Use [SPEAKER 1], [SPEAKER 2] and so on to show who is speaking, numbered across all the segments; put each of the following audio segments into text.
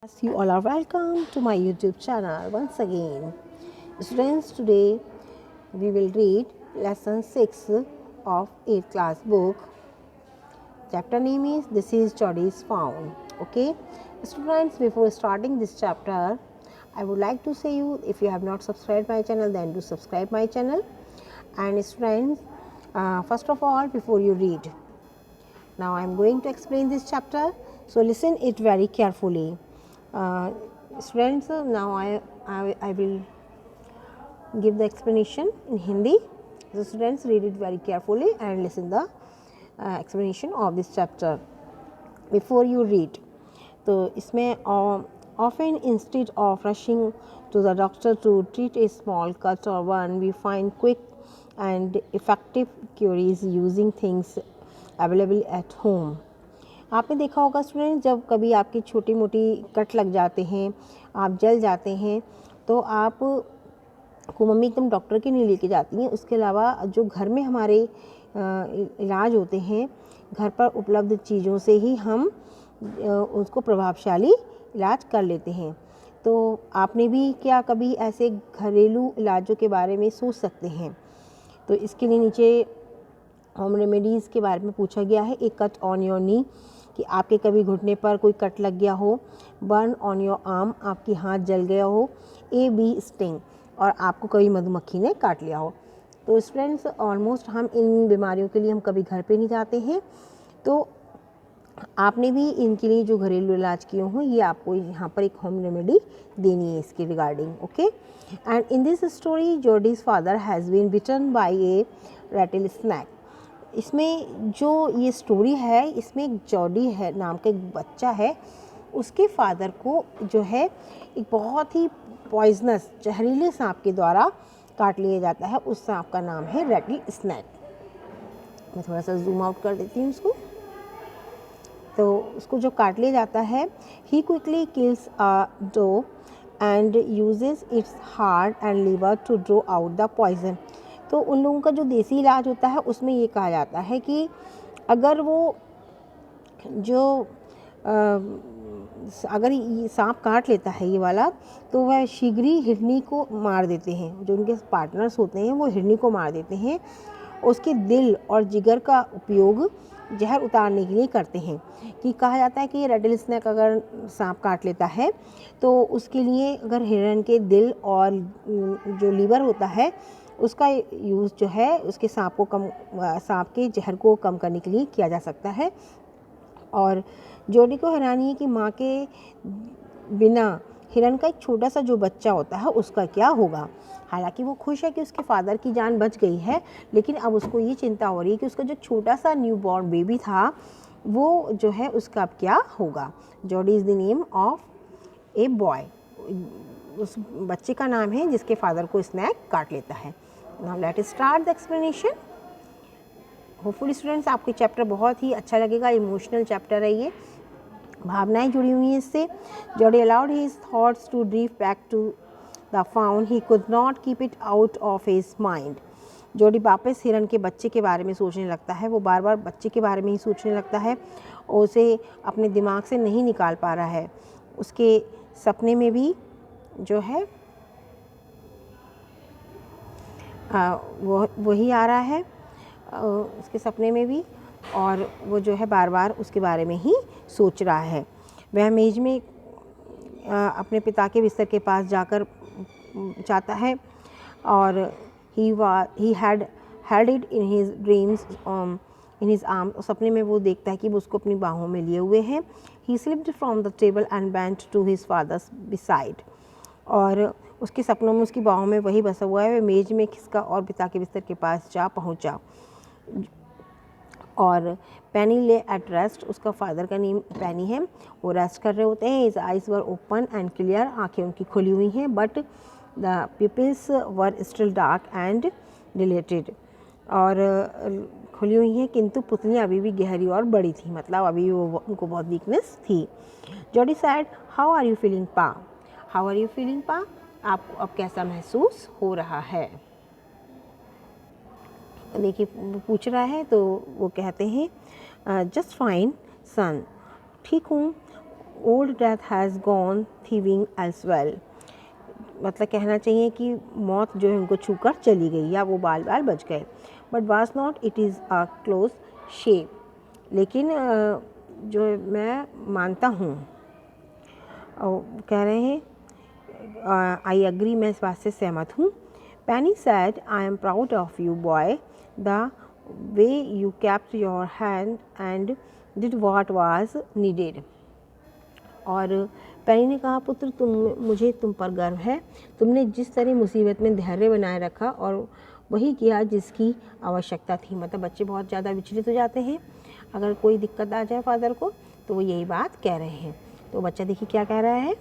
[SPEAKER 1] As you all are welcome to my YouTube channel once again. Students, today we will read lesson 6 of 8th class book. Chapter name is This is Jodie's Found. Okay, students, before starting this chapter, I would like to say you, if you have not subscribed my channel, then do subscribe my channel. And students, first of all, before you read, now I am going to explain this chapter, so listen it very carefully. Students, now I will give the explanation in Hindi. So students, read it very carefully and listen the explanation of this chapter. Before you read, तो इसमें often instead of rushing to the doctor to treat a small cut or burn, we find quick and effective cures using things available at home. आपने देखा होगा student, जब कभी आपकी छोटी मोटी कट लग जाते हैं, आप जल जाते हैं, तो आप को मम्मी एकदम डॉक्टर के नहीं लेके जाती हैं. उसके अलावा जो घर में हमारे इलाज होते हैं, घर पर उपलब्ध चीज़ों से ही हम उसको प्रभावशाली इलाज कर लेते हैं. तो आपने भी क्या कभी ऐसे घरेलू इलाजों के बारे में सोच सकते हैं? तो इसके लिए नीचे होम रेमेडीज़ के बारे में पूछा गया है. एक कट ऑन योर नी, कि आपके कभी घुटने पर कोई कट लग गया हो. बर्न ऑन योर आर्म, आपकी हाथ जल गया हो. ए बी स्टिंग, और आपको कभी मधुमक्खी ने काट लिया हो. तो स्टूडेंट्स, ऑलमोस्ट हम इन बीमारियों के लिए हम कभी घर पे नहीं जाते हैं. तो आपने भी इनके लिए जो घरेलू इलाज किए हों, ये आपको यहाँ पर एक होम रेमेडी देनी है इसके regarding. Okay, and in this story Jodie's father has been bitten by a rattlesnake. इसमें जो ये स्टोरी है, इसमें एक जॉडी है नाम का एक बच्चा है, उसके फादर को जो है एक बहुत ही पॉइजनस जहरीले सांप के द्वारा काट लिया जाता है. उस सांप का नाम है रैटल स्नैक. मैं थोड़ा सा जूम आउट कर देती हूँ उसको. तो उसको जो काट लिया जाता है, he quickly kills a doe and uses its heart and liver to draw out the poison. तो उन लोगों का जो देसी इलाज होता है, उसमें ये कहा जाता है कि अगर वो जो अगर ये सांप काट लेता है ये वाला, तो वह शीघ्र ही हिरनी को मार देते हैं. जो उनके पार्टनर्स होते हैं वो हिरनी को मार देते हैं. उसके दिल और जिगर का उपयोग जहर उतारने के लिए करते हैं. कि कहा जाता है कि रैटल स्नैक अगर सांप काट लेता है, तो उसके लिए अगर हिरन के दिल और जो लीवर होता है, उसका यूज़ जो है उसके सांप के जहर को कम करने के लिए किया जा सकता है. और जोडी को हैरानी है कि माँ के बिना हिरन का एक छोटा सा जो बच्चा होता है उसका क्या होगा. हालांकि वो खुश है कि उसके फादर की जान बच गई है, लेकिन अब उसको ये चिंता हो रही है कि उसका जो छोटा सा न्यू बॉर्न बेबी था, वो जो है उसका अब क्या होगा. जोडी is the name of a boy. उस बच्चे का नाम है जिसके फादर को स्नैक काट लेता है. Now let us start the explanation. Hopefully students, आपके चैप्टर बहुत ही अच्छा लगेगा. इमोशनल चैप्टर है ये, भावनाएं जुड़ी हुई हैं इससे. Jody allowed his thoughts to drift back to the fawn. He could not keep it out of his mind. Jody वापस हिरन के बच्चे के बारे में सोचने लगता है. वो बार बार बच्चे के बारे में ही सोचने लगता है और उसे अपने दिमाग से नहीं निकाल पा रहा है. उसके सपने में भी जो है वही आ रहा है उसके सपने में भी, और वो जो है बार बार उसके बारे में ही सोच रहा है. वह मेज में अपने पिता के बिस्तर के पास जाकर जाता है, और he had held it in his dreams in his arms. और सपने में वो देखता है कि वो उसको अपनी बाहों में लिए हुए हैं. He slipped from the table and bent to his father's beside. और उसके सपनों में उसकी बाहों में वही बसा हुआ है. वह मेज में खिसका और पिता के बिस्तर के पास जा पहुंचा. और पैनी ले एट रेस्ट. उसका फादर का नेम पैनी है. वो रेस्ट कर रहे होते हैं. His eyes were open and clear. आँखें उनकी खुली हुई हैं, but the pupils were still dark and dilated. और खुली हुई हैं, किंतु पुतलियाँ अभी भी गहरी और बड़ी थी. मतलब अभी वो उनको बहुत वीकनेस थी. Jody said, how are you feeling pa. How are you feeling pa, आपको अब कैसा महसूस हो रहा है. देखिए पूछ रहा है, तो वो कहते हैं जस्ट फाइन सन. ठीक हूँ. Old death has gone thieving as well, मतलब कहना चाहिए कि मौत जो है उनको छूकर चली गई या वो बाल बाल बच गए। But was not it is a close shape, लेकिन जो मैं मानता हूँ, कह रहे हैं आई एग्री, मैं इस बात से सहमत हूँ। Penny said I am proud of you boy, the way you kept your hand and did what was needed. और पेनी ने कहा, पुत्र मुझे तुम पर गर्व है, तुमने जिस तरह मुसीबत में धैर्य बनाए रखा और वही किया जिसकी आवश्यकता थी। मतलब बच्चे बहुत ज़्यादा विचलित हो जाते हैं, अगर कोई दिक्कत आ जाए फादर को तो वो यही बात कह रहे हैं। तो बच्चा देखिए क्या कह रहा है,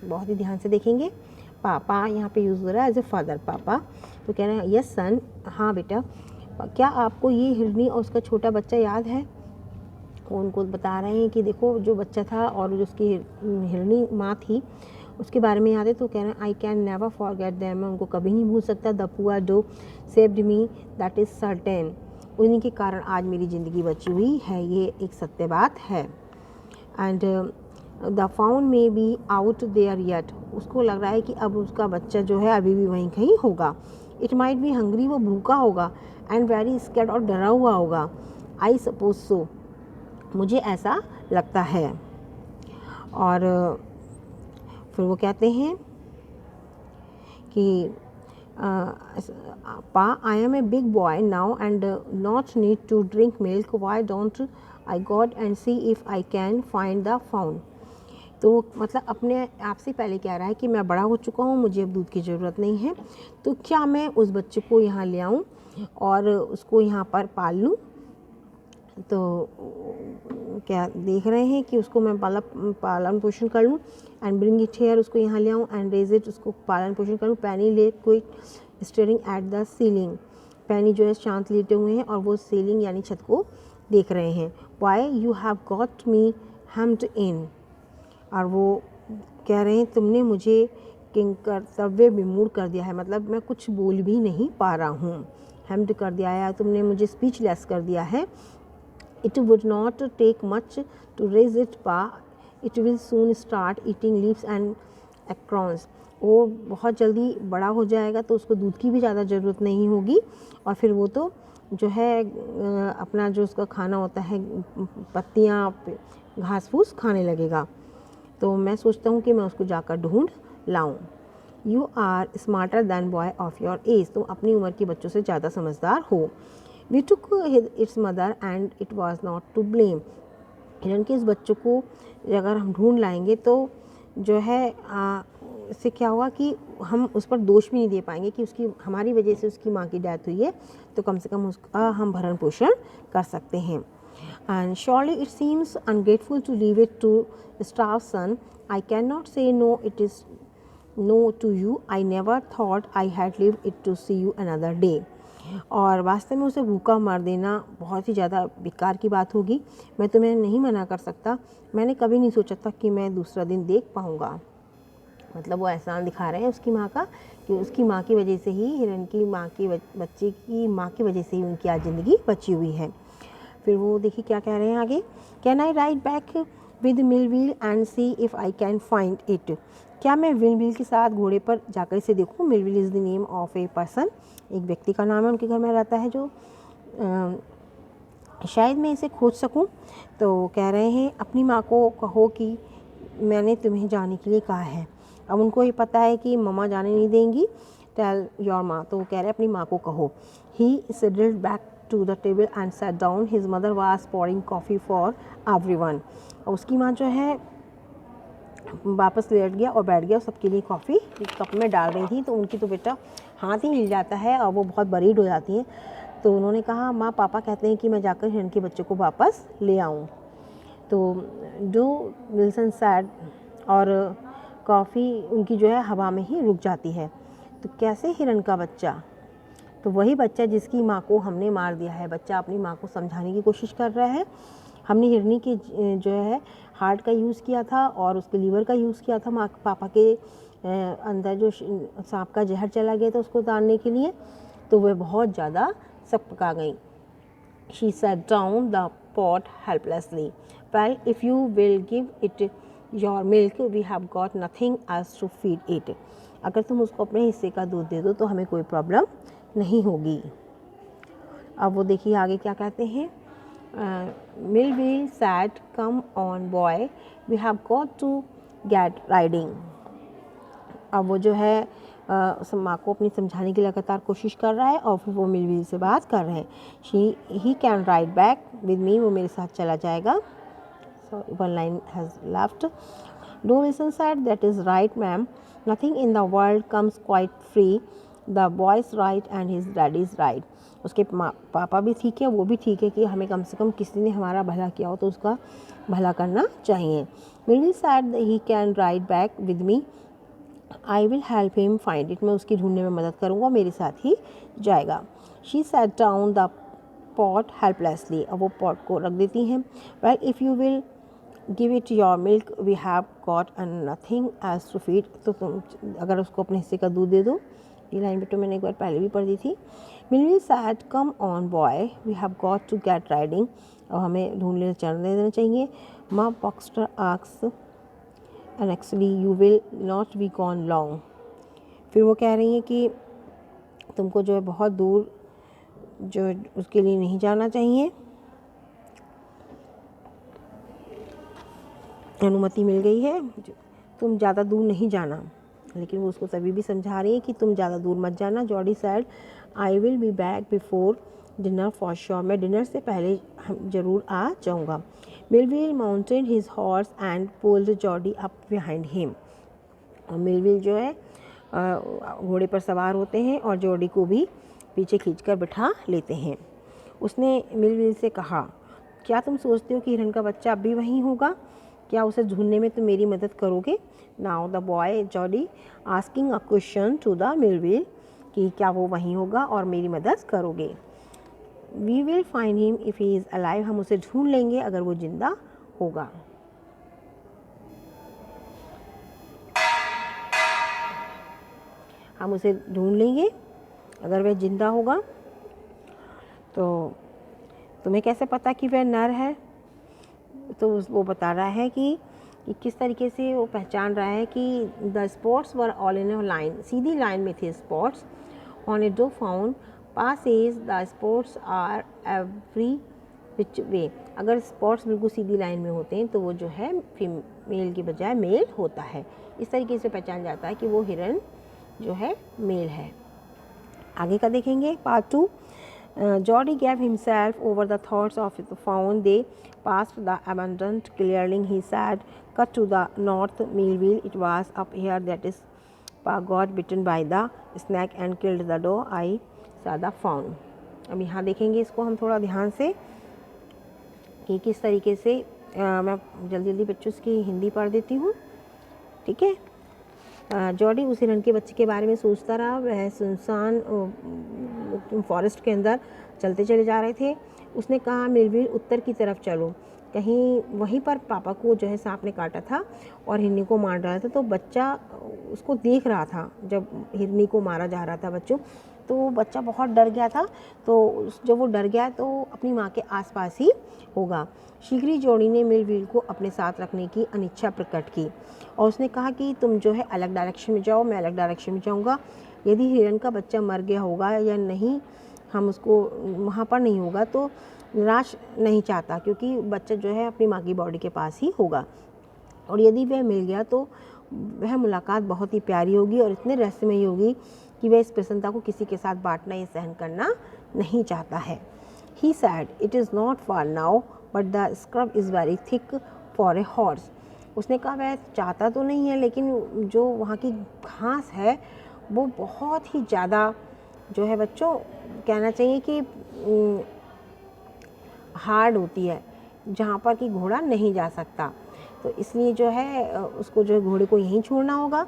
[SPEAKER 1] बहुत ही ध्यान से देखेंगे। पापा यहाँ पे यूज़ हो रहा है एज ए फादर, पापा। तो कह रहे हैं यस सन, हाँ बेटा, क्या आपको ये हिरनी और उसका छोटा बच्चा याद है? वो उनको बता रहे हैं कि देखो जो बच्चा था और जो उसकी हिरनी माँ थी उसके बारे में याद है। तो कह रहे हैं I can never forget them, मैं उनको कभी नहीं भूल सकता। The poor doe saved me, that is certain, उन्हीं के कारण आज मेरी ज़िंदगी बची हुई है, ये एक सत्य बात है। And the fawn may be out there yet, उसको लग रहा है कि अब उसका बच्चा जो है अभी भी वहीं कहीं होगा। इट माइट बी हंग्री, वो भूखा होगा, एंड वेरी स्कैर्ड, और डरा हुआ होगा। आई सपोज सो, मुझे ऐसा लगता है। और फिर वो कहते हैं कि pa I am a big boy now and not need to drink milk, why don't I go and see if I can find the fawn. तो मतलब अपने आप से पहले कह रहा है कि मैं बड़ा हो चुका हूँ, मुझे अब दूध की ज़रूरत नहीं है, तो क्या मैं उस बच्चे को यहाँ ले आऊँ और उसको यहाँ पर पाल लूँ। तो क्या देख रहे हैं कि उसको मैं पालन पोषण कर लूँ, एंड ब्रिंग इट हेयर, उसको यहाँ ले आऊँ, एंड रेज इट, उसको पालन पोषण कर लूँ। पैनी ले quick staring at the ceiling, पैनी जो है शांत लेटे हुए हैं और वो सीलिंग यानी छत को देख रहे हैं। Why you have got me hemmed in, और वो कह रहे हैं तुमने मुझे किंग कर्तव्य विमूढ़ कर दिया है, मतलब मैं कुछ बोल भी नहीं पा रहा हूँ। हेम्ड कर दिया है, तुमने मुझे स्पीचलेस कर दिया है। It would not take much to raise it, pa. It will soon start eating leaves and acorns. वो बहुत जल्दी बड़ा हो जाएगा तो उसको दूध की भी ज़्यादा ज़रूरत नहीं होगी, और फिर वो तो जो है अपना जो उसका खाना होता है पत्तियाँ घास फूस खाने लगेगा। तो मैं सोचता हूँ कि मैं उसको जाकर ढूंढ लाऊं। You are smarter than boy of your age, तुम अपनी उम्र के बच्चों से ज़्यादा समझदार हो। We took its mother and it was not to blame, हिरन के इस बच्चों को अगर हम ढूंढ लाएंगे तो जो है इससे क्या होगा कि हम उस पर दोष भी नहीं दे पाएंगे कि उसकी हमारी वजह से उसकी माँ की डेथ हुई है, तो कम से कम उसका हम भरण पोषण कर सकते हैं। And surely it seems ungrateful to leave it to starve son, I can not say no, it is no to you, I never thought I had live it to see you another day. और वास्तव में उसे भूखा मार देना बहुत ही ज़्यादा बेकार की बात होगी, मैं तुम्हें नहीं मना कर सकता, मैंने कभी नहीं सोचा था कि मैं दूसरा दिन देख पाऊँगा। मतलब वो एहसान दिखा रहे हैं उसकी माँ का कि उसकी माँ की वजह से ही, हिरन की माँ की बच्चे की माँ की वजह से ही उनकी आज ज़िंदगी बची हुई है। फिर वो देखिए क्या कह रहे हैं आगे, can I ride back with Millville and see if I can find it, क्या मैं मिलविल के साथ घोड़े पर जाकर इसे देखूँ। Millville is the name of a person, एक व्यक्ति का नाम है, उनके घर में रहता है, जो शायद मैं इसे खोज सकूं। तो कह रहे हैं अपनी माँ को कहो कि मैंने तुम्हें जाने के लिए कहा है। अब उनको ये पता है कि मम्मा जाने नहीं देंगी, टेल योर माँ, तो वो कह रहे हैं अपनी माँ को कहो। He sidled back to the table and sat down, his mother was pouring coffee for everyone, और उसकी माँ जो है वापस लेट गया और बैठ गया, सबके लिए कॉफ़ी कप में डाल रही थी। तो उनकी तो बेटा हाथ ही हिल जाता है और वो बहुत बरीड हो जाती हैं। तो उन्होंने कहा माँ पापा कहते हैं कि मैं जाकर हिरन के बच्चों को वापस ले आऊँ। तो जो विल्सन सैड, और कॉफ़ी उनकी जो है हवा में ही रुक जाती है। तो कैसे हिरन का बच्चा, तो वही बच्चा जिसकी माँ को हमने मार दिया है। बच्चा अपनी माँ को समझाने की कोशिश कर रहा है, हमने हिरनी के जो है हार्ट का यूज़ किया था और उसके लीवर का यूज़ किया था माँ पापा के अंदर जो सांप का जहर चला गया था उसको उतारने के लिए, तो वह बहुत ज़्यादा सख्त पका गई। She sat down the pot helplessly, well if you will give it your milk we have got nothing else to feed it. अगर तुम उसको अपने हिस्से का दूध दे दो तो हमें कोई प्रॉब्लम नहीं होगी। अब वो देखिए आगे क्या कहते हैं, Millwheel said come on boy we have got to get riding. अब वो जो है माँ को अपनी समझाने की लगातार कोशिश कर रहा है और फिर वो मिलविल से बात कर रहे हैं। He can ride back with me, वो मेरे साथ चला जाएगा। So one line has left. Doc Wilson said that is right ma'am, nothing in the world comes quite free, the boy's right and his daddy is right. उसके पापा भी ठीक है, वो भी ठीक है कि हमें कम से कम किसी ने हमारा भला किया हो तो उसका भला करना चाहिए। Millville said he can ride back with me, I will help him find it, मैं उसकी ढूंढने में मदद करूँगा, मेरे साथ ही जाएगा। She sat down the pot helplessly, अब वो पॉट को रख देती हैं। Well if you will give it your milk we have got nothing else to feed, तो तुम अगर उसको अपने हिस्से का दूध दे दो। ये लाइन बेटो मैंने एक बार पहले भी पढ़ी थी। Millwheel said come on boy we have got to get riding, और हमें ढूंढने चढ़ने देना चाहिए। माँ Baxter asks and actually you will not be gone long। फिर वो कह रही हैं कि तुमको जो है बहुत दूर जो उसके लिए नहीं जाना चाहिए, अनुमति मिल गई है, तुम ज़्यादा दूर नहीं जाना। लेकिन वो उसको तभी भी समझा रही है कि तुम ज़्यादा दूर मत जाना। Jordi sad I will be back before dinner for sure, मैं डिनर से पहले ज़रूर आ जाऊँगा। Millville mounted his horse and pulled Jordi up behind him, और मिलविल जो है घोड़े पर सवार होते हैं और जॉडी को भी पीछे खींचकर बिठा लेते हैं। उसने मिलविल से कहा, क्या तुम सोचते हो कि हिरन का बच्चा अब भी वहीं होगा? क्या उसे ढूंढने में तुम मेरी मदद करोगे? Now the boy Jody asking a question to the Millwheel, कि क्या वो वहीं होगा और मेरी मदद करोगे? We will find him if he is alive, हम उसे ढूंढ लेंगे अगर वो जिंदा होगा। हम उसे ढूंढ लेंगे अगर वह जिंदा होगा। तो तुम्हें कैसे पता कि वह नर है? तो वो बता रहा है कि किस तरीके से वो पहचान रहा है कि the spots were all in a line, सीधी लाइन में थे spots. On a doe found passes the spots are every which way, अगर स्पॉट्स बिल्कुल सीधी लाइन में होते हैं तो वो जो है फीमेल की बजाय मेल होता है। इस तरीके से पहचान जाता है कि वो हिरन जो है मेल है। आगे का देखेंगे part 2। Jordy gave himself over the thoughts of the fawn. They passed the abandoned clearing. He said, cut to the north, Millville. It was up here that is got bitten by the snake and killed the doe. I saw the fawn। अब यहाँ देखेंगे इसको हम थोड़ा ध्यान से कि किस तरीके से मैं जल्दी जल्दी बच्चों की हिंदी पढ़ देती हूँ, ठीक है। जॉडी उस हिरन के बच्चे के बारे में सोचता रहा। वह सुनसान फॉरेस्ट के अंदर चलते चले जा रहे थे। उसने कहा, मिलविल उत्तर की तरफ चलो, कहीं वहीं पर पापा को जो है सांप ने काटा था और हिरनी को मार डाला था। तो बच्चा उसको देख रहा था जब हिरनी को मारा जा रहा था बच्चों, तो बच्चा बहुत डर गया था। तो जब वो डर गया तो अपनी माँ के आसपास ही होगा। शीघ्र ही जॉडी ने मिलविल को अपने साथ रखने की अनिच्छा प्रकट की और उसने कहा कि तुम जो है अलग डायरेक्शन में जाओ, मैं अलग डायरेक्शन में जाऊँगा। यदि हिरन का बच्चा मर गया होगा या नहीं, हम उसको वहाँ पर नहीं होगा तो निराश नहीं चाहता, क्योंकि बच्चा जो है अपनी माँ की बॉडी के पास ही होगा। और यदि वह मिल गया तो वह मुलाकात बहुत ही प्यारी होगी और इतने रहस्यमयी होगी कि वह इस प्रसन्नता को किसी के साथ बांटना या सहन करना नहीं चाहता है। He said, it is not far now, but the scrub is very thick for a horse। उसने कहा वह चाहता तो नहीं है, लेकिन जो वहाँ की घास है वो बहुत ही ज़्यादा जो है बच्चों कहना चाहिए कि हार्ड होती है, जहाँ पर कि घोड़ा नहीं जा सकता। तो इसलिए जो है उसको जो है घोड़े को यहीं छोड़ना होगा।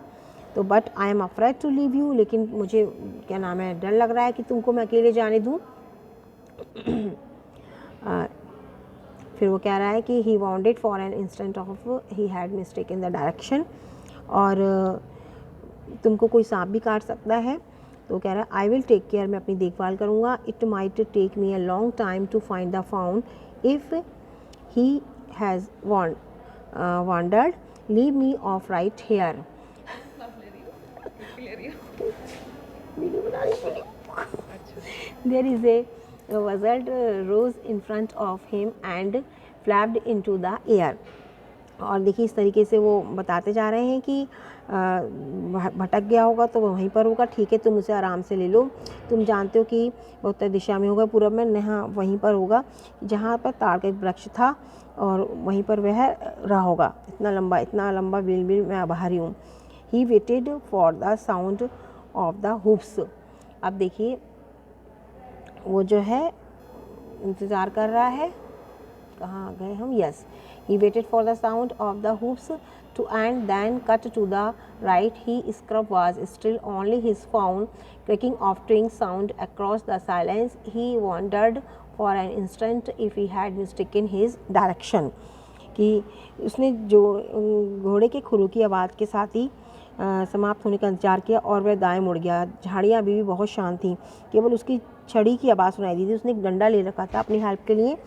[SPEAKER 1] तो but I am afraid to leave you, लेकिन मुझे क्या नाम है डर लग रहा है कि तुमको मैं अकेले जाने दूँ। फिर वो कह रहा है कि he wanted for an instant of he had mistake in the direction, और तुमको कोई सांप भी काट सकता है। तो कह रहा है आई विल टेक केयर, मैं अपनी देखभाल करूँगा। It might take me a long time to find the fawn if he has wandered leave me off right here. Video बना रही हूँ। There is a buzzard rose in front of him and flapped into the air। और देखिए इस तरीके से वो बताते जा रहे हैं कि भटक गया होगा तो वो वहीं पर होगा, ठीक है तुम उसे आराम से ले लो, तुम जानते हो कि वो उत्तर दिशा में होगा, पूरब में, यहाँ वहीं पर होगा जहाँ पर ताड़ का एक वृक्ष था और वहीं पर वह रहा होगा। इतना लंबा बिल मैं बाहरी हूँ। He waited for the sound of the hoops. अब देखिए वो जो है इंतज़ार कर रहा है, कहाँ गए हम, yes, he waited for the sound of the hoofs to and then cut to the right. His scrub was still, only his found cracking of twigs sound across the silence. He wondered for an instant if he had mistaken his direction। कि उसने जो घोड़े के खुरों की आवाज़ के साथ ही समाप्त होने का इंतजार किया और वह दाएं मुड़ गया। झाड़ियाँ अभी भी बहुत शांत थीं, केवल उसकी छड़ी की आवाज़ सुनाई दी थी। उसने एक डंडा ले रखा था अपनी हेल्प के लिए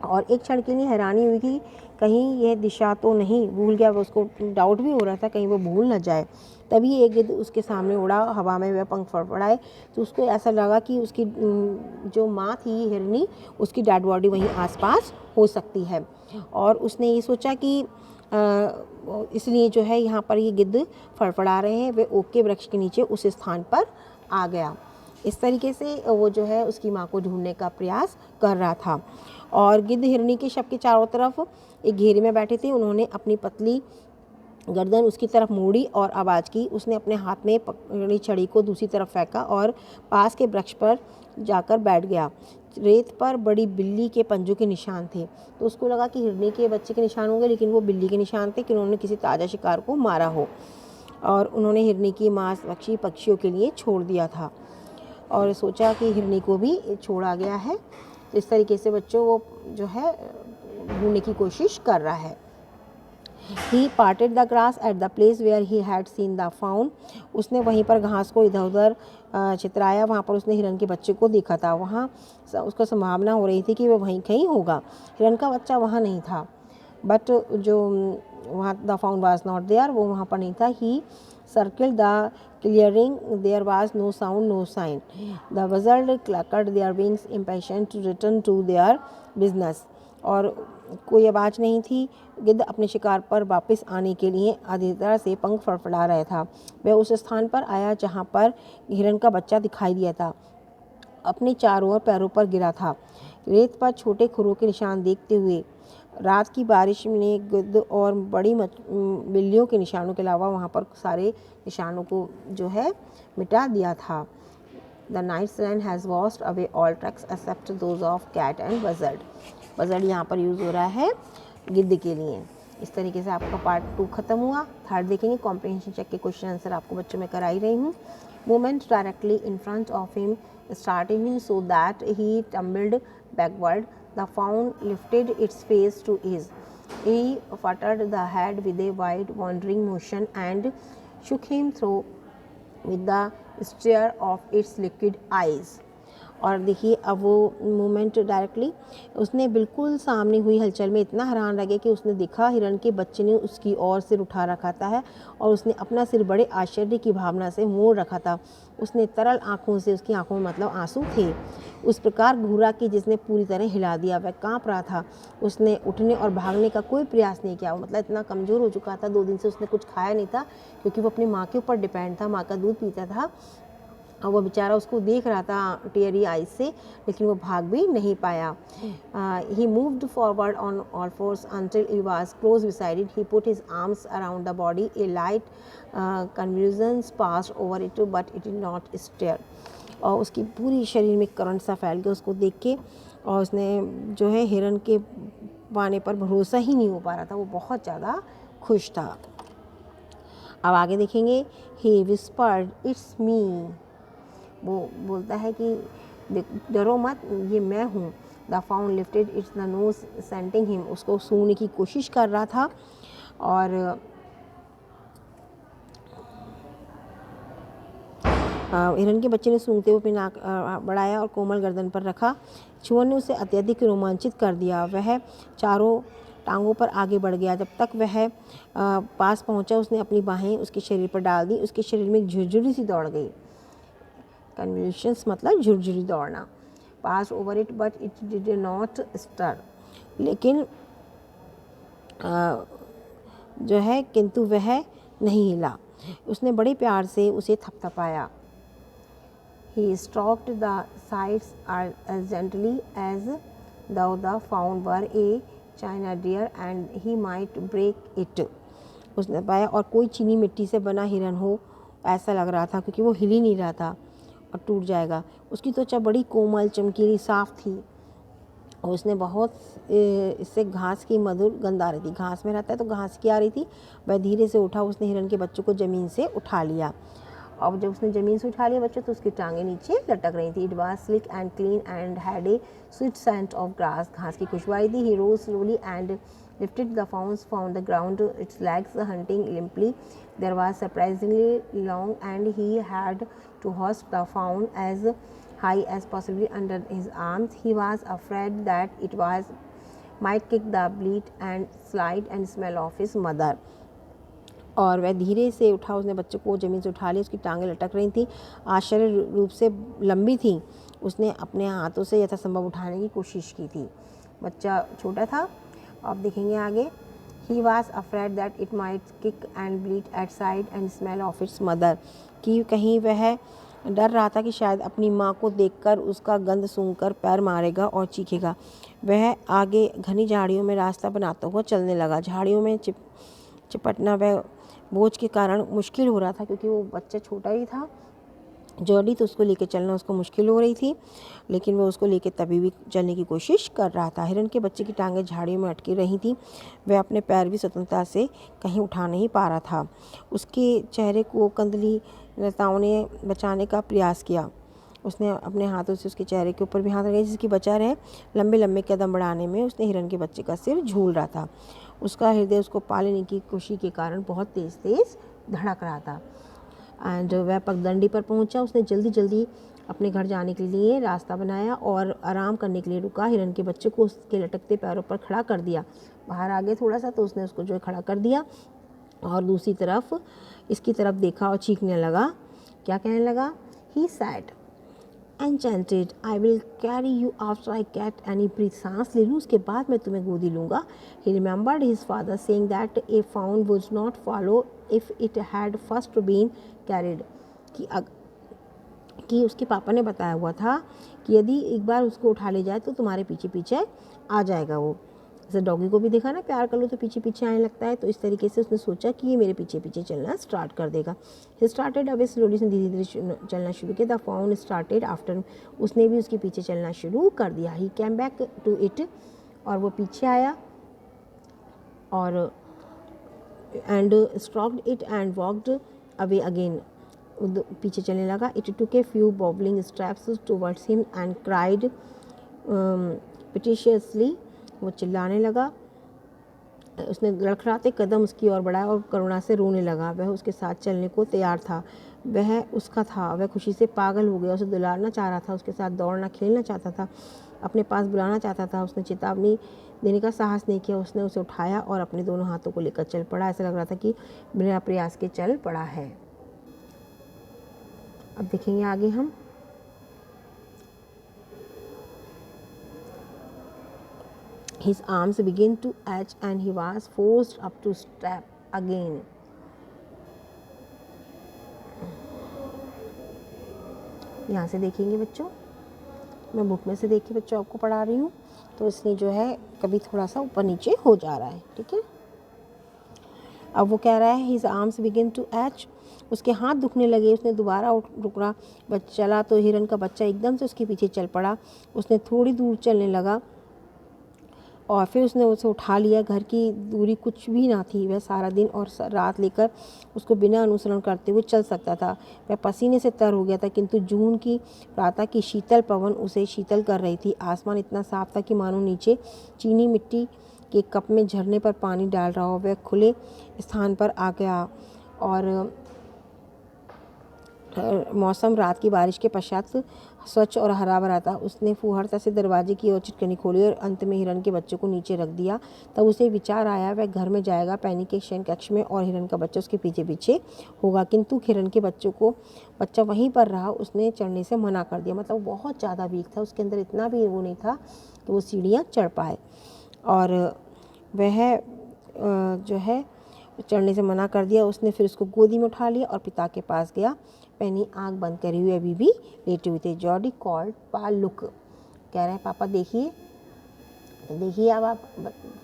[SPEAKER 1] और एक क्षण के लिए हैरानी हुई कि कहीं यह दिशा तो नहीं भूल गया। वो उसको डाउट भी हो रहा था कहीं वो भूल न जाए। तभी एक गिद्ध उसके सामने उड़ा, हवा में वह पंख फड़फड़ाए तो उसको ऐसा लगा कि उसकी जो माँ थी हिरनी, उसकी डेड बॉडी वहीं आसपास हो सकती है। और उसने ये सोचा कि इसलिए जो है यहाँ पर ये गिद्ध फड़फड़ा रहे हैं, वे ओक के वृक्ष के नीचे उस स्थान पर आ गया। इस तरीके से वो जो है उसकी माँ को ढूंढने का प्रयास कर रहा था। और गिद्ध हिरनी के शव के चारों तरफ एक घेरे में बैठे थे। उन्होंने अपनी पतली गर्दन उसकी तरफ मोड़ी और आवाज़ की। उसने अपने हाथ में पकड़ी छड़ी को दूसरी तरफ फेंका और पास के वृक्ष पर जाकर बैठ गया। रेत पर बड़ी बिल्ली के पंजों के निशान थे, तो उसको लगा कि हिरनी के बच्चे के निशान होंगे, लेकिन वो बिल्ली के निशान थे कि उन्होंने किसी ताज़ा शिकार को मारा हो और उन्होंने हिरनी की मांस बख्शी पक्षियों के लिए छोड़ दिया था और सोचा कि हिरनी को भी छोड़ा गया है। तो इस तरीके से बच्चों वो जो है ढूंढने की कोशिश कर रहा है। He parted the grass at the place where he had seen the fawn। उसने वहीं पर घास को इधर उधर चितराया, वहाँ पर उसने हिरन के बच्चे को देखा था। वहाँ उसको संभावना हो रही थी कि वह वहीं कहीं होगा। हिरन का बच्चा वहाँ नहीं था, बट जो वहाँ the fawn was not there, वो वहाँ पर नहीं था। He circled the clearing, there was no sound no sign. The buzzard clackered their wings impatient to return to their business। और कोई आवाज़ नहीं थी। गिद्ध अपने शिकार पर वापस आने के लिए आदिता से पंख फड़फड़ा रहा था। वह उस स्थान पर आया जहाँ पर हिरन का बच्चा दिखाई दिया था, अपने चारों ओर पैरों पर गिरा था, रेत पर छोटे खुरों के निशान देखते हुए। रात की बारिश ने गिद्ध और बड़ी बिल्लियों के निशानों के अलावा वहाँ पर सारे निशानों को जो है मिटा दिया था। The night's rain has washed away all tracks except those of cat and buzzard। buzzard यहाँ पर यूज़ हो रहा है गिद्ध के लिए। इस तरीके से आपका पार्ट 2 खत्म हुआ। थर्ड देखेंगे। कॉम्प्रिहेंशन चेक के क्वेश्चन आंसर आपको बच्चों में कराई रही हूँ। Movement directly in front of him starting him so that he tumbled backward। The fawn lifted its face to his। He fluttered the head with a wide wandering motion and shook him through with the stare of its liquid eyes। और देखिए अब वो movement directly, उसने बिल्कुल सामने हुई हलचल में इतना हैरान रह गया कि उसने देखा हिरन के बच्चे ने उसकी ओर सिर उठा रखा था और उसने अपना सिर बड़े आश्चर्य की भावना से मोड़ रखा था। उसने तरल आँखों से, उसकी आँखों में मतलब आंसू थे, उस प्रकार घूरा कि जिसने पूरी तरह हिला दिया। वह काँप रहा था। उसने उठने और भागने का कोई प्रयास नहीं किया। वो मतलब इतना कमज़ोर हो चुका था, 2 दिन से उसने कुछ खाया नहीं था क्योंकि वो अपनी माँ के ऊपर डिपेंड था, माँ का दूध पीता था और वो बेचारा उसको देख रहा था टीयरी आइज से, लेकिन वो भाग भी नहीं पाया। He moved forward on all fours until he was close beside it। He put his arms around the body। A light convulsions passed over it but it did not stir। और उसकी पूरी शरीर में करंट सा फैल गया उसको देख के, और उसने जो है हिरन के पाने पर भरोसा ही नहीं हो पा रहा था। वो बहुत ज़्यादा खुश था। अब आगे देखेंगे। He whispered, "It's me।" वो बोलता है कि डरो मत, ये मैं हूँ। The fawn lifted its the nose scenting him. उसको सूंघने की कोशिश कर रहा था और हिरन के बच्चे ने सूंघते हुए अपनी नाक बढ़ाया और कोमल गर्दन पर रखा। छुअन ने उसे अत्यधिक रोमांचित कर दिया। वह चारों टांगों पर आगे बढ़ गया। जब तक वह पास पहुंचा उसने अपनी बाहें उसके शरीर पर डाल दी। उसके शरीर में एक झुरझुरी सी दौड़ गई। कन्वल्शंस मतलब झुरझुरी दौड़ना। Pass over it but it did not stir, लेकिन जो है किंतु वह नहीं हिला। उसने बड़े प्यार से उसे थपथपाया। He stroked the sides as gently as though the fawn were a china deer and he might break it. उसने पाया और कोई चीनी मिट्टी से बना हिरन हो ऐसा लग रहा था, क्योंकि वो हिल ही नहीं रहा था और टूट जाएगा। उसकी त्वचा बड़ी कोमल चमकीली साफ थी और उसने बहुत इससे घास की मधुर गंध आ रही थी। घास में रहता है तो घास की आ रही थी। वह धीरे से उठा, उसने हिरन के बच्चों को ज़मीन से उठा लिया। अब जब उसने ज़मीन से उठा लिया बच्चों तो उसकी टांगें नीचे लटक रही थी। It was slick and clean and had a sweet scent of grass. घास की खुशबू आई थी। He rose slowly and lifted the fawns from the ground, its legs hunting limply. There was surprisingly long and he had to hoist the fawn as high as possibly under his arms. He was afraid that it might kick the bleat and slide and smell of his mother. और वह धीरे से उठा, उसने बच्चे को ज़मीन से उठा लिया। उसकी टांगें लटक रही थी, आश्चर्य रूप से लंबी थी। उसने अपने हाथों से यथासंभव उठाने की कोशिश की थी। बच्चा छोटा था। अब देखेंगे आगे। He was afraid that it might kick and bleat at side and smell of its mother, कि कहीं वह डर रहा था कि शायद अपनी माँ को देखकर उसका गंध सूंघकर पैर मारेगा और चीखेगा। वह आगे घनी झाड़ियों में रास्ता बनाता हुआ चलने लगा। झाड़ियों में चिपटना वह बोझ के कारण मुश्किल हो रहा था, क्योंकि वो बच्चा छोटा ही था जॉर्डी, तो उसको लेके चलना उसको मुश्किल हो रही थी, लेकिन वो उसको लेके तभी भी चलने की कोशिश कर रहा था। हिरन के बच्चे की टांगें झाड़ियों में अटकी रही थी। वह अपने पैर भी स्वतंत्रता से कहीं उठा नहीं पा रहा था। उसके चेहरे को कंदली लताओं ने बचाने का प्रयास किया। उसने अपने हाथों से उसके चेहरे के ऊपर भी हाथ रखे जिसकी बचा रहे। लंबे लंबे कदम बढ़ाने में उसने हिरन के बच्चे का सिर झूल रहा था। उसका हृदय उसको पा लेने की खुशी के कारण बहुत तेज़ तेज़ धड़क रहा था। एंड वह पगडंडी पर पहुंचा। उसने जल्दी जल्दी अपने घर जाने के लिए रास्ता बनाया और आराम करने के लिए रुका। हिरन के बच्चे को उसके लटकते पैरों पर खड़ा कर दिया। बाहर आ गए थोड़ा सा तो उसने उसको जो है खड़ा कर दिया और दूसरी तरफ इसकी तरफ देखा और चीखने लगा। क्या कहने लगा? He said enchanted I will carry you after I get any breath. सांस ले लूँ उसके बाद मैं तुम्हें गोदी लूँगा। He remembered his father saying that a fawn would not follow if it had first been carried, कि उसके पापा ने बताया हुआ था कि यदि एक बार उसको उठा ले जाए तो तुम्हारे पीछे पीछे आ जाएगा वो। जैसे डॉगी को भी देखा ना, प्यार कर लो तो पीछे पीछे आने लगता है, तो इस तरीके से उसने सोचा कि ये मेरे पीछे पीछे चलना स्टार्ट कर देगा। ही स्टार्टेड अवे स्लोली, उसने धीरे धीरे चलना शुरू किया। द फाउंड स्टार्टेड आफ्टर, उसने भी उसके पीछे चलना शुरू कर दिया। He came back to it, और वो पीछे आया और and stroked it and walked away again, पीछे चलने लगा। It took a few bobbling steps towards him and cried piteously, वो चिल्लाने लगा। उसने लड़खड़ाते कदम उसकी ओर बढ़ाया और करुणा से रोने लगा। वह उसके साथ चलने को तैयार था, वह उसका था। वह खुशी से पागल हो गया, उसे दुलारना चाह रहा था, उसके साथ दौड़ना खेलना चाहता था, अपने पास बुलाना चाहता था। उसने चेतावनी देने का साहस नहीं किया। उसने उसे उठाया और अपने दोनों हाथों को लेकर चल पड़ा। ऐसा लग रहा था कि बिना प्रयास के चल पड़ा है। अब देखेंगे आगे हम। His arms began to ache and he was forced up to step again. यहाँ से देखेंगे बच्चों, मैं बुक में से देख के बच्चों आपको पढ़ा रही हूँ, तो इसलिए जो है कभी थोड़ा सा ऊपर नीचे हो जा रहा है, ठीक है। अब वो कह रहा है his arms begin to ache, उसके हाथ दुखने लगे। उसने दोबारा रुकना चला तो हिरन का बच्चा एकदम से उसके पीछे चल पड़ा। उसने थोड़ी दूर चलने लगा और फिर उसने उसे उठा लिया। घर की दूरी कुछ भी ना थी। वह सारा दिन और रात लेकर उसको बिना अनुसरण करते हुए चल सकता था। वह पसीने से तर हो गया था, किंतु जून की प्रातः की शीतल पवन उसे शीतल कर रही थी। आसमान इतना साफ था कि मानो नीचे चीनी मिट्टी के कप में झरने पर पानी डाल रहा हो। वह खुले स्थान पर आ गया और मौसम रात की बारिश के पश्चात स्वच्छ और हरा भरा था। उसने फूहड़ता से दरवाजे की ओर चिटकनी खोली और अंत में हिरन के बच्चे को नीचे रख दिया। तब उसे विचार आया वह घर में जाएगा, पैनी के शयन कक्ष में, और हिरन का बच्चा उसके पीछे पीछे होगा। किंतु हिरन के बच्चा वहीं पर रहा। उसने चढ़ने से मना कर दिया। मतलब बहुत ज़्यादा वीक था, उसके अंदर इतना भी वो नहीं था कि वो सीढ़ियाँ चढ़ पाए। और वह जो है चढ़ने से मना कर दिया। उसने फिर उसको गोदी में उठा लिया और पिता के पास गया। पेनी आंख बंद करी हुई अभी भी लेटे हुए थे। जॉर्डी कॉल्ड, पा लुक, कह रहे हैं पापा देखिए। तो देखिए अब आप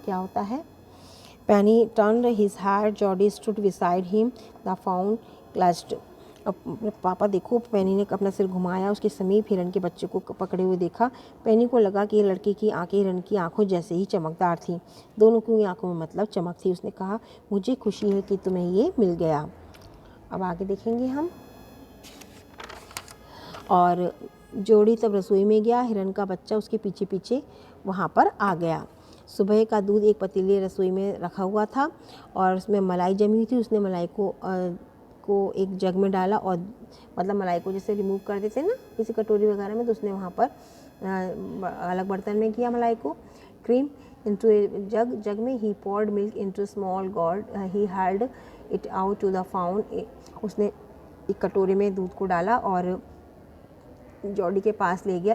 [SPEAKER 1] क्या होता है। Penny turned his head, Jody stood beside him, the fawn clutched. अब पापा देखो। पेनी ने अपना सिर घुमाया, उसके समीप हिरन के बच्चे को पकड़े हुए देखा। पेनी को लगा कि लड़के की आंखें हिरन की आंखों जैसे ही चमकदार थीं। दोनों की आंखों में मतलब चमक थी। उसने कहा, मुझे खुशी है कि तुम्हें ये मिल गया। अब आगे देखेंगे हम। और जोड़ी तब रसोई में गया। हिरन का बच्चा उसके पीछे पीछे वहाँ पर आ गया। सुबह का दूध एक पतीले रसोई में रखा हुआ था और उसमें मलाई जमी हुई थी। उसने मलाई को एक जग में डाला और मतलब मलाई को जैसे रिमूव कर देते ना किसी कटोरी वगैरह में, तो उसने वहाँ पर अलग बर्तन में किया मलाई को। क्रीम into a जग में ही poured milk into small gourd, he held it out to the fountain। उसने एक कटोरे में दूध को डाला और जॉडी के पास ले गया।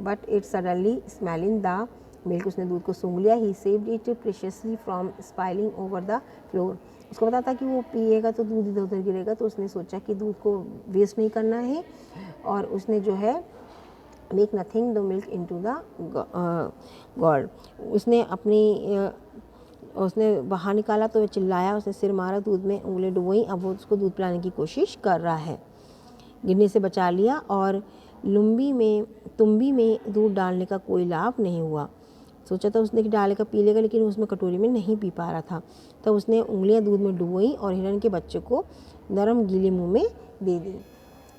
[SPEAKER 1] But it suddenly smelling the milk, उसने दूध को सूंघ लिया। He saved it preciously from spilling over the floor. उसको पता था कि वो पिएगा तो दूध इधर उधर गिरेगा, तो उसने सोचा कि दूध को वेस्ट नहीं करना है और उसने जो है make nothing the milk into the God. उसने बाहर निकाला तो वह चिल्लाया, उसने सिर मारा, दूध में उंगलियां डुबोई। अब वो उसको दूध पिलाने की कोशिश कर रहा है। गिरने से बचा लिया और तुम्बी में दूध डालने का कोई लाभ नहीं हुआ। सोचा था उसने कि डालेगा पी लेगा, लेकिन उसमें कटोरी में नहीं पी पा रहा था। तब उसने उंगलियां दूध में डुबोई और हिरन के बच्चे को नरम गीले मुंह में दे दी।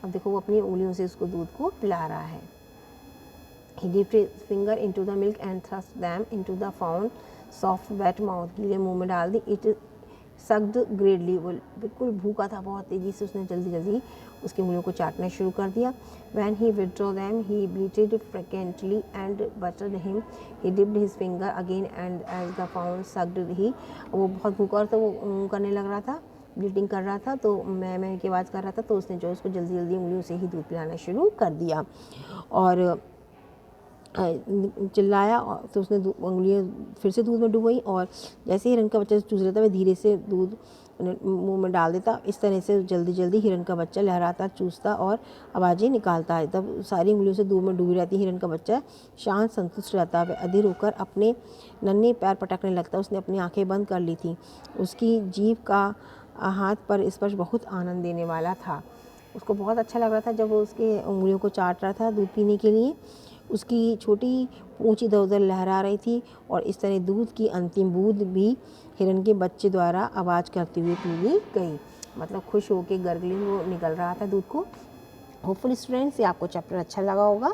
[SPEAKER 1] अब देखो वो अपनी उंगलियों से उसको दूध को पिला रहा है। He dipped his finger into the milk and thrust them into the fond, soft, wet mouth। गीले मुंह में डाल दी। It sucked greedily। वो बिल्कुल भूखा था, बहुत तेज़ी से उसने जल्दी जल्दी उसकी उंगलियों को चाटना शुरू कर दिया। When he withdrew them, he bleated frequently and buttered him। He dipped his finger again and as the fond sucked he। वो बहुत भूखा और तो वो करने लग रहा था, ब्लीटिंग कर रहा था, तो मैं की आवाज़ कर रहा था, तो उसने जो उसको जल्दी जल्दी उंगलियों से ही दूध पिलाना शुरू कर दिया और चिल्लाया। तो उसने उंगलियां फिर से दूध में डुबोई और जैसे ही हिरन का बच्चा चूस रहा था वह धीरे से दूध मुंह में डाल देता। इस तरह से जल्दी जल्दी हिरन का बच्चा लहराता, चूसता और आवाज़ें निकालता है। तब सारी उंगलियों से दूध में डूबी रहती। हिरन का बच्चा शांत संतुष्ट रहता। वह अधीर होकर अपने नन्हे पैर पटकने लगता। उसने अपनी आंखें बंद कर ली थी। उसकी जीभ का हाथ पर स्पर्श बहुत आनंद देने वाला था। उसको बहुत अच्छा लग रहा था जब वो उसके उंगलियों को चाट रहा था दूध पीने के लिए। उसकी छोटी पूंछ इधर उधर लहरा रही थी और इस तरह दूध की अंतिम बूंद भी हिरन के बच्चे द्वारा आवाज़ करते हुए पी ली गई। मतलब खुश होकर गर्गलिंग वो निकल रहा था दूध को। होपफुली स्टूडेंट्स, ये आपको चैप्टर अच्छा लगा होगा।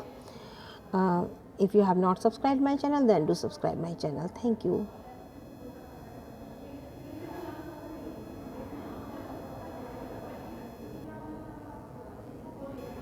[SPEAKER 1] If you have not subscribe my channel then do subscribe my channel. Thank you.